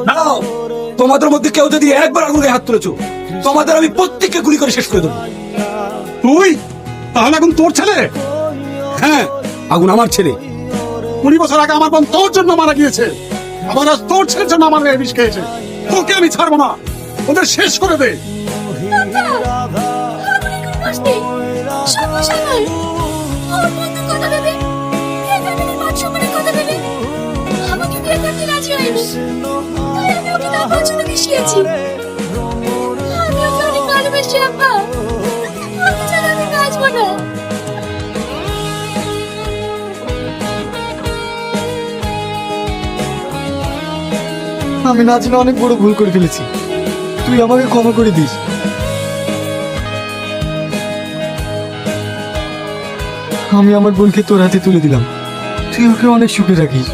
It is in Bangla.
নাও, তোমাদের মধ্যে কেউ যদি একবার আগুনে হাত তুলেছো, তোমাদের আমি প্রত্যেককে গুলি করে শেষ করে দেবো। তুই তাহলে এখন তোর ছেলে? হ্যাঁ, আগুন আমার ছেলে। 20 বছর আগে আমার বোন তোর জন্য মারা গিয়েছে, আবার আজ তোর ছেলের জন্য আমার মেয়ে বিষ খেয়েছে। তোকে আমি ছাড়বো না, ওদের শেষ করে দে। আমি নাজনীন অনেক বড় ভুল করে ফেলেছি, তুই আমাকে ক্ষমা করে দিস। আমি আমার বোনকে তোর হাতে তুলে দিলাম, তুই ওকে অনেক সুখে রাখিস।